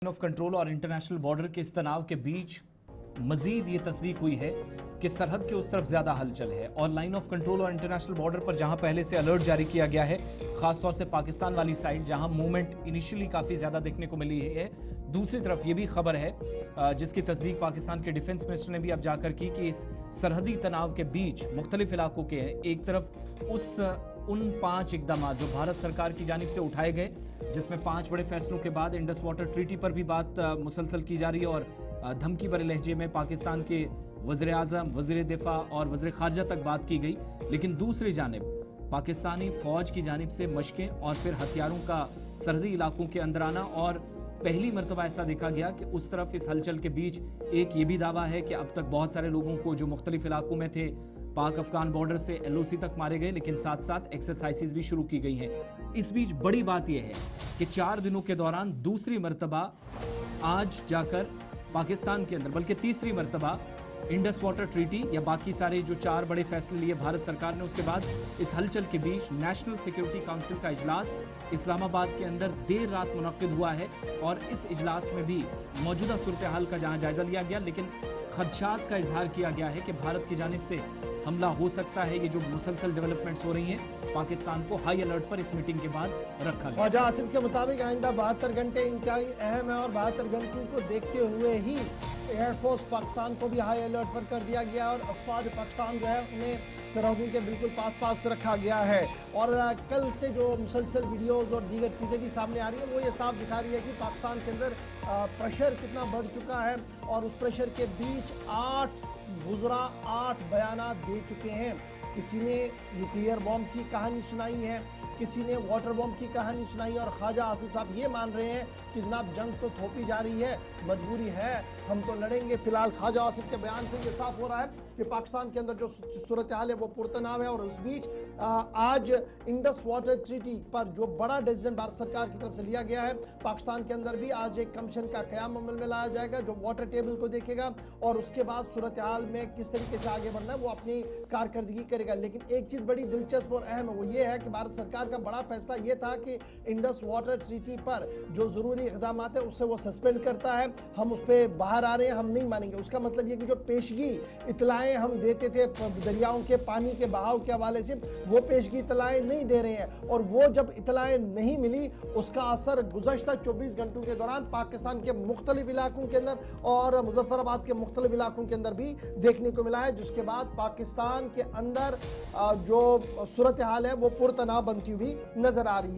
Of control और international border के इस तनाव के बीच मजीद ये तस्दीक हुई है कि सरहद के उस तरफ ज्यादा हलचल है और लाइन ऑफ कंट्रोल और इंटरनेशनल बॉर्डर पर जहां पहले से अलर्ट जारी किया गया है, खासतौर से पाकिस्तान वाली साइड जहां मूवमेंट इनिशियली काफी ज्यादा देखने को मिली है। दूसरी तरफ ये भी खबर है जिसकी तस्दीक पाकिस्तान के डिफेंस मिनिस्टर ने भी अब जाकर की कि इस सरहदी तनाव के बीच मुख्तलिफ इलाकों के हैं। एक तरफ उन 5 इकदाम जो भारत सरकार की जानिब से उठाए गए, जिसमें 5 बड़े फैसलों के बाद इंडस वाटर ट्रीटी पर भी बात मुसलसल की जा रही है और धमकी भरे लहजे में पाकिस्तान के वज़ीर आज़म, वज़ीर दिफा और वज़ीर ख़ारजा तक बात की गई। लेकिन दूसरी जानिब पाकिस्तानी फ़ौज की जानिब से मशकें और फिर हथियारों का सरहदी इलाकों के अंदर आना, और पहली मरतबा ऐसा देखा गया कि उस तरफ इस हलचल के बीच एक ये भी दावा है कि अब तक बहुत सारे लोगों को जो मुख्तलिफ इलाकों में थे पाक अफगान बॉर्डर से LOC तक मारे गए, लेकिन साथ साथ एक्सरसाइजेज भी शुरू की गई हैं। इस बीच बड़ी बात यह है कि 4 दिनों के दौरान दूसरी मरतबा आज जाकर पाकिस्तान के अंदर, बल्कि तीसरी मरतबा इंडस वाटर ट्रीटी या बाकी सारे जो 4 बड़े फैसले लिए भारत सरकार ने, उसके बाद इस हलचल के बीच नेशनल सिक्योरिटी काउंसिल का इजलास इस्लामाबाद के अंदर देर रात मुनक्किद हुआ है और इस इजलास में भी मौजूदा सूरत हाल का जहां जायजा लिया गया, लेकिन खदशात का इजहार किया गया है कि भारत की जानिब से हमला हो सकता है। ये जो मुसलसल डेवलपमेंट्स हो रही हैं, पाकिस्तान को हाई अलर्ट पर इस मीटिंग के बाद रखा गया। ख्वाजा आसिम के मुताबिक आइंदा 72 घंटे इंतहाई अहम है और 72 घंटों को देखते हुए ही एयरफोर्स पाकिस्तान को भी हाई अलर्ट पर कर दिया गया और अफवाज पाकिस्तान जो है उन्हें सरहदों के बिल्कुल पास रखा गया है। और कल से जो मुसलसल वीडियोज़ और दीगर चीज़ें भी सामने आ रही हैं, वो ये साफ दिखा रही है कि पाकिस्तान के अंदर प्रेशर कितना बढ़ चुका है और उस प्रेशर के बीच 8 बयानात दे चुके हैं। किसी ने न्यूक्लियर बॉम्ब की कहानी सुनाई है, किसी ने वाटर बॉम्ब की कहानी सुनाई है और ख्वाजा आसिफ साहब ये मान रहे हैं कि जनाब जंग तो थोपी जा रही है, मजबूरी है, हम तो लड़ेंगे। फिलहाल ख्वाजा आसिफ के बयान से ये साफ हो रहा है कि पाकिस्तान के अंदर जो सूरत हाल है वो पुरतनाव है। और उस बीच आज इंडस वाटर ट्रीटी पर जो बड़ा डिसीजन भारत सरकार की तरफ से लिया गया है, पाकिस्तान के अंदर भी आज एक कमीशन का क़याम अमल में लाया जाएगा जो वाटर टेबल को देखेगा और उसके बाद सूरत हाल में किस तरीके से आगे बढ़ना है वो अपनी कारकर्दगी करेगा। लेकिन एक चीज़ बड़ी दिलचस्प और अहम है, वो ये है कि भारत सरकार का बड़ा फैसला ये था कि इंडस वाटर ट्रीटी पर जो ज़रूरी इक़दाम है उससे वो सस्पेंड करता है। हम उस पर बाहर आ रहे हैं, हम नहीं मानेंगे। उसका मतलब ये कि जो पेशगी इतलाएँ हम देते थे दरियाओं के पानी के बहाव के हवाले से, वो पेशगी इतलाएँ नहीं दे रहे हैं और वो जब इतलाएँ नहीं मिली उसका असर गुज़श्ता 24 घंटों के दौरान पाकिस्तान के मुख्तलिफ इलाकों के अंदर और मुजफ्फराबाद के मुख्तलिफ इलाकों के अंदर भी देखने को मिला है, जिसके बाद पाकिस्तान के अंदर जो सूरत हाल है वो पुरतनाव बनती हुई नजर आ रही है।